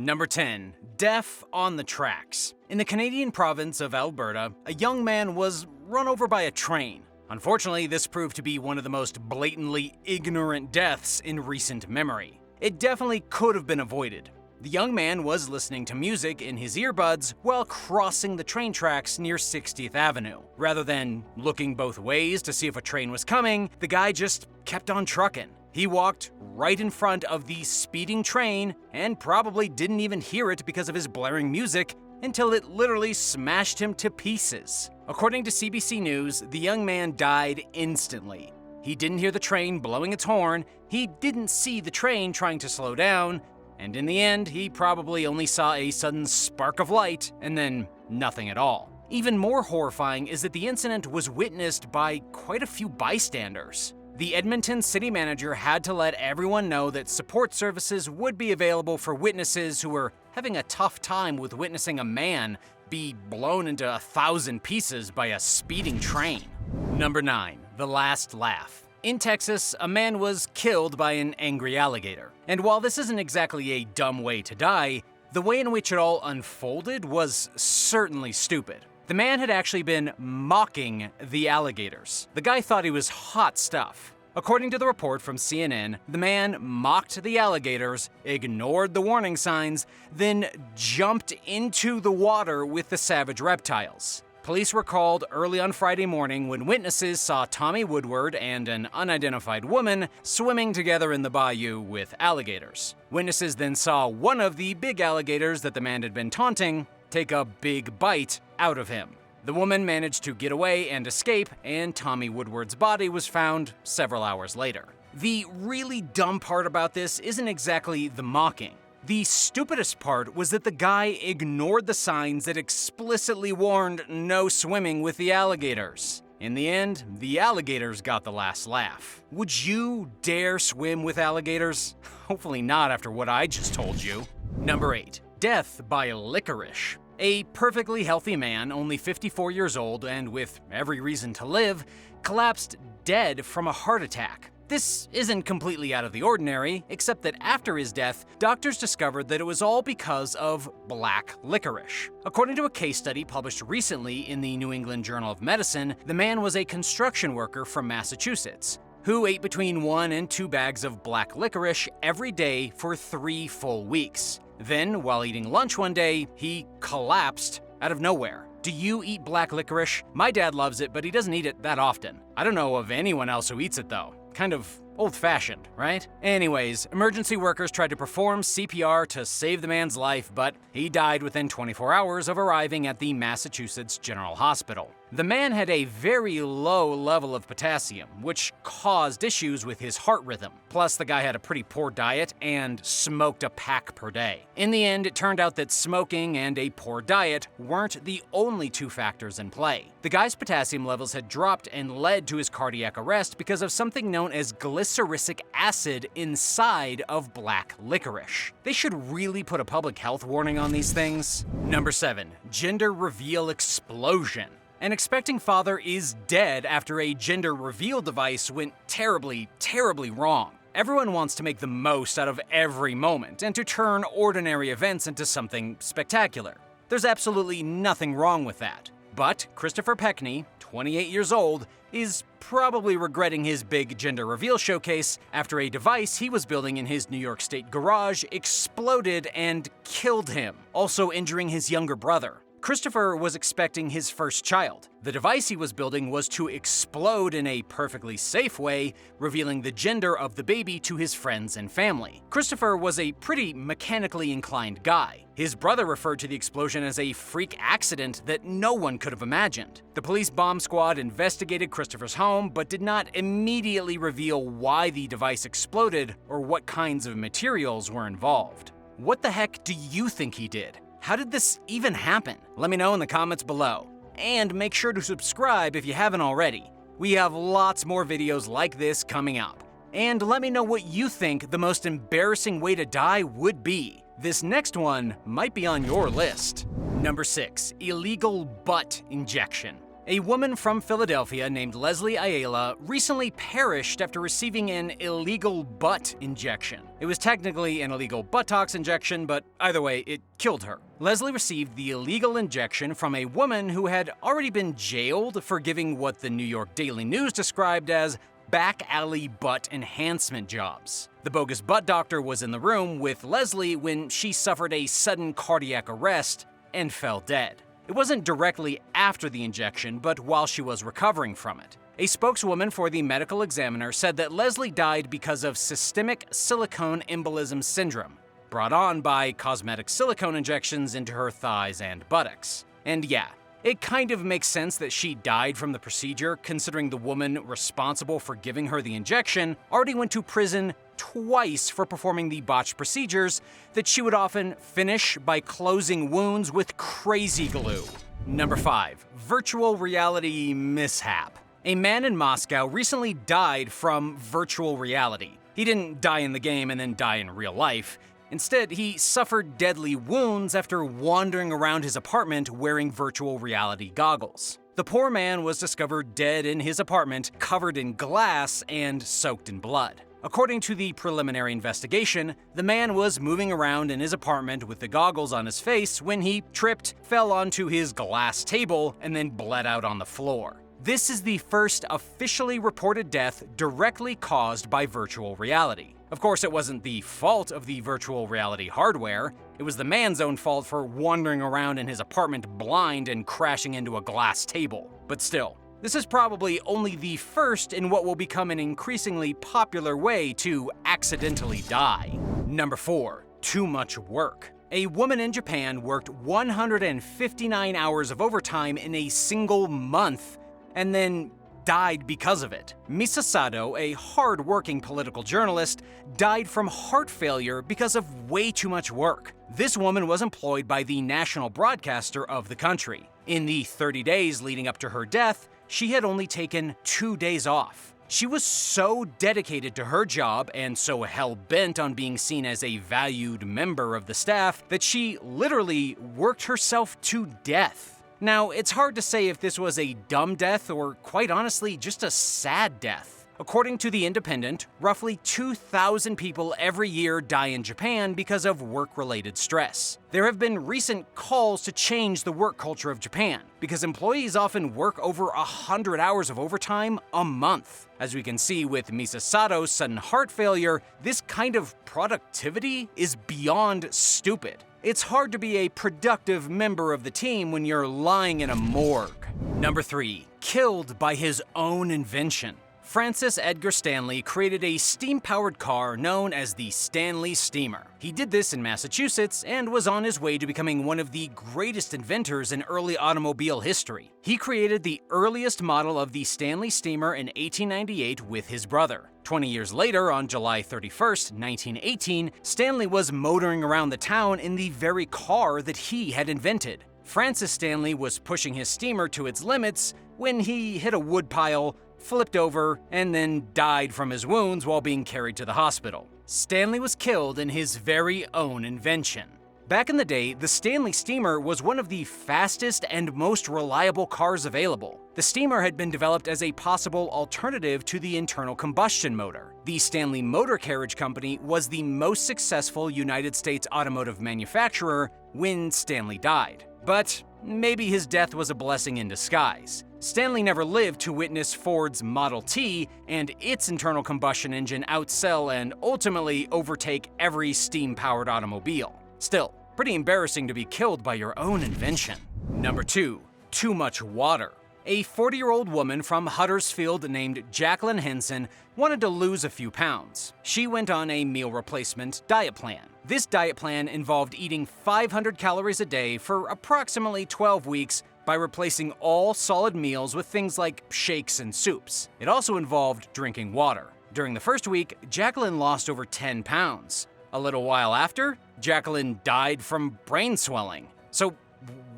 Number 10. Death on the tracks. In the Canadian province of Alberta, a young man was run over by a train. Unfortunately, this proved to be one of the most blatantly ignorant deaths in recent memory. It definitely could have been avoided. The young man was listening to music in his earbuds while crossing the train tracks near 60th Avenue. Rather than looking both ways to see if a train was coming, the guy just kept on trucking. He walked right in front of the speeding train and probably didn't even hear it because of his blaring music until it literally smashed him to pieces. According to CBC News, the young man died instantly. He didn't hear the train blowing its horn, he didn't see the train trying to slow down, and in the end, he probably only saw a sudden spark of light and then nothing at all. Even more horrifying is that the incident was witnessed by quite a few bystanders. The Edmonton city manager had to let everyone know that support services would be available for witnesses who were having a tough time with witnessing a man be blown into 1,000 pieces by a speeding train. Number 9. The last laugh. In Texas, a man was killed by an angry alligator. And while this isn't exactly a dumb way to die, the way in which it all unfolded was certainly stupid. The man had actually been mocking the alligators. The guy thought he was hot stuff. According to the report from CNN, the man mocked the alligators, ignored the warning signs, then jumped into the water with the savage reptiles. Police were called early on Friday morning when witnesses saw Tommy Woodward and an unidentified woman swimming together in the bayou with alligators. Witnesses then saw one of the big alligators that the man had been taunting take a big bite out of him. The woman managed to get away and escape, and Tommy Woodward's body was found several hours later. The really dumb part about this isn't exactly the mocking. The stupidest part was that the guy ignored the signs that explicitly warned no swimming with the alligators. In the end, the alligators got the last laugh. Would you dare swim with alligators? Hopefully not after what I just told you. Number 8. Death by licorice. A perfectly healthy man, only 54 years old and with every reason to live, collapsed dead from a heart attack. This isn't completely out of the ordinary, except that after his death, doctors discovered that it was all because of black licorice. According to a case study published recently in the New England Journal of Medicine, the man was a construction worker from Massachusetts who ate between 1 and 2 bags of black licorice every day for 3 full weeks. Then, while eating lunch one day, he collapsed out of nowhere. Do you eat black licorice? My dad loves it, but he doesn't eat it that often. I don't know of anyone else who eats it though. Kind of old-fashioned, right? Anyways, emergency workers tried to perform CPR to save the man's life, but he died within 24 hours of arriving at the Massachusetts General Hospital. The man had a very low level of potassium, which caused issues with his heart rhythm. Plus, the guy had a pretty poor diet and smoked a pack per day. In the end, it turned out that smoking and a poor diet weren't the only 2 factors in play. The guy's potassium levels had dropped and led to his cardiac arrest because of something known as glyceric acid inside of black licorice. They should really put a public health warning on these things. Number 7. Gender reveal explosion. An expecting father is dead after a gender reveal device went terribly, terribly wrong. Everyone wants to make the most out of every moment and to turn ordinary events into something spectacular. There's absolutely nothing wrong with that. But Christopher Peckney, 28 years old, is probably regretting his big gender reveal showcase after a device he was building in his New York State garage exploded and killed him, also injuring his younger brother. Christopher was expecting his first child. The device he was building was to explode in a perfectly safe way, revealing the gender of the baby to his friends and family. Christopher was a pretty mechanically inclined guy. His brother referred to the explosion as a freak accident that no one could have imagined. The police bomb squad investigated Christopher's home, but did not immediately reveal why the device exploded or what kinds of materials were involved. What the heck do you think he did? How did this even happen? Let me know in the comments below. And make sure to subscribe if you haven't already. We have lots more videos like this coming up. And let me know what you think the most embarrassing way to die would be. This next one might be on your list. Number 6. Illegal butt injection. A woman from Philadelphia named Leslie Ayala recently perished after receiving an illegal butt injection. It was technically an illegal buttocks injection, but either way, it killed her. Leslie received the illegal injection from a woman who had already been jailed for giving what the New York Daily News described as back alley butt enhancement jobs. The bogus butt doctor was in the room with Leslie when she suffered a sudden cardiac arrest and fell dead. It wasn't directly after the injection, but while she was recovering from it. A spokeswoman for the medical examiner said that Leslie died because of systemic silicone embolism syndrome, brought on by cosmetic silicone injections into her thighs and buttocks. And yeah, it kind of makes sense that she died from the procedure, considering the woman responsible for giving her the injection already went to prison twice for performing the botched procedures that she would often finish by closing wounds with crazy glue. Number 5. Virtual reality mishap. A man in Moscow recently died from virtual reality. He didn't die in the game and then die in real life. Instead, he suffered deadly wounds after wandering around his apartment wearing virtual reality goggles. The poor man was discovered dead in his apartment, covered in glass and soaked in blood. According to the preliminary investigation, the man was moving around in his apartment with the goggles on his face when he tripped, fell onto his glass table, and then bled out on the floor. This is the first officially reported death directly caused by virtual reality. Of course, it wasn't the fault of the virtual reality hardware. It was the man's own fault for wandering around in his apartment blind and crashing into a glass table. But still, this is probably only the first in what will become an increasingly popular way to accidentally die. Number 4. Too much work. A woman in Japan worked 159 hours of overtime in a single month and then died because of it. Misa Sato, a hard-working political journalist, died from heart failure because of way too much work. This woman was employed by the national broadcaster of the country. In the 30 days leading up to her death, she had only taken 2 days off. She was so dedicated to her job and so hell-bent on being seen as a valued member of the staff that she literally worked herself to death. Now, it's hard to say if this was a dumb death or, quite honestly, just a sad death. According to The Independent, roughly 2,000 people every year die in Japan because of work-related stress. There have been recent calls to change the work culture of Japan, because employees often work over 100 hours of overtime a month. As we can see with Misa Sato's sudden heart failure, this kind of productivity is beyond stupid. It's hard to be a productive member of the team when you're lying in a morgue. Number 3. Killed by his own invention. Francis Edgar Stanley created a steam-powered car known as the Stanley Steamer. He did this in Massachusetts and was on his way to becoming one of the greatest inventors in early automobile history. He created the earliest model of the Stanley Steamer in 1898 with his brother. 20 years later, on July 31st, 1918, Stanley was motoring around the town in the very car that he had invented. Francis Stanley was pushing his steamer to its limits when he hit a woodpile, flipped over, and then died from his wounds while being carried to the hospital. Stanley was killed in his very own invention. Back in the day, the Stanley Steamer was one of the fastest and most reliable cars available. The steamer had been developed as a possible alternative to the internal combustion motor. The Stanley Motor Carriage Company was the most successful United States automotive manufacturer when Stanley died. But maybe his death was a blessing in disguise. Stanley never lived to witness Ford's Model T and its internal combustion engine outsell and ultimately overtake every steam-powered automobile. Still, pretty embarrassing to be killed by your own invention. Number 2. Too much water. A 40-year-old woman from Huddersfield named Jacqueline Henson wanted to lose a few pounds. She went on a meal replacement diet plan. This diet plan involved eating 500 calories a day for approximately 12 weeks by replacing all solid meals with things like shakes and soups. It also involved drinking water. During the first week, Jacqueline lost over 10 pounds. A little while after, Jacqueline died from brain swelling. So,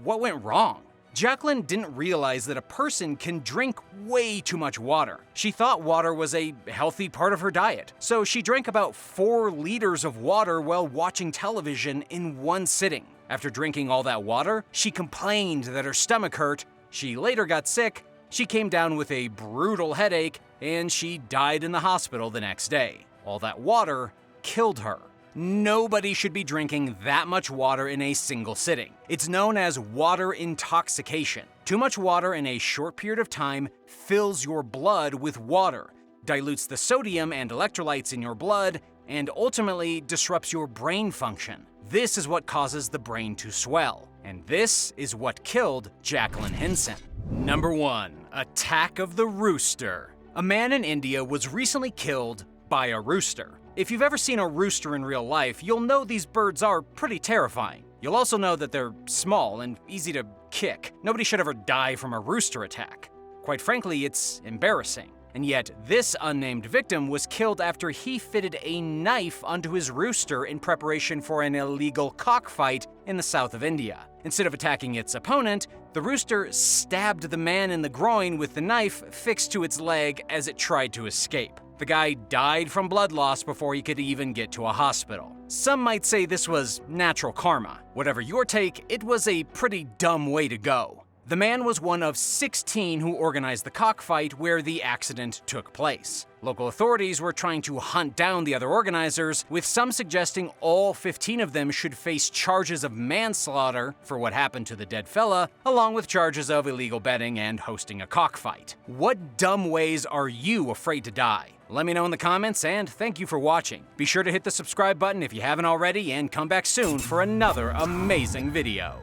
what went wrong? Jacqueline didn't realize that a person can drink way too much water. She thought water was a healthy part of her diet, so she drank about 4 liters of water while watching television in one sitting. After drinking all that water, she complained that her stomach hurt She later got sick, she came down with a brutal headache, and she died in the hospital the next day. All that water killed her. Nobody should be drinking that much water in a single sitting. It's known as water intoxication. Too much water in a short period of time fills your blood with water, dilutes the sodium and electrolytes in your blood, and ultimately disrupts your brain function. This is what causes the brain to swell. And this is what killed Jacqueline Hinson. Number 1. Attack of the Rooster. A man in India was recently killed by a rooster. If you've ever seen a rooster in real life, you'll know these birds are pretty terrifying. You'll also know that they're small and easy to kick. Nobody should ever die from a rooster attack. Quite frankly, it's embarrassing. And yet, this unnamed victim was killed after he fitted a knife onto his rooster in preparation for an illegal cockfight in the south of India. Instead of attacking its opponent, the rooster stabbed the man in the groin with the knife fixed to its leg as it tried to escape. The guy died from blood loss before he could even get to a hospital. Some might say this was natural karma. Whatever your take, it was a pretty dumb way to go. The man was one of 16 who organized the cockfight where the accident took place. Local authorities were trying to hunt down the other organizers, with some suggesting all 15 of them should face charges of manslaughter for what happened to the dead fella, along with charges of illegal betting and hosting a cockfight. What dumb ways are you afraid to die? Let me know in the comments, and thank you for watching. Be sure to hit the subscribe button if you haven't already, and come back soon for another amazing video.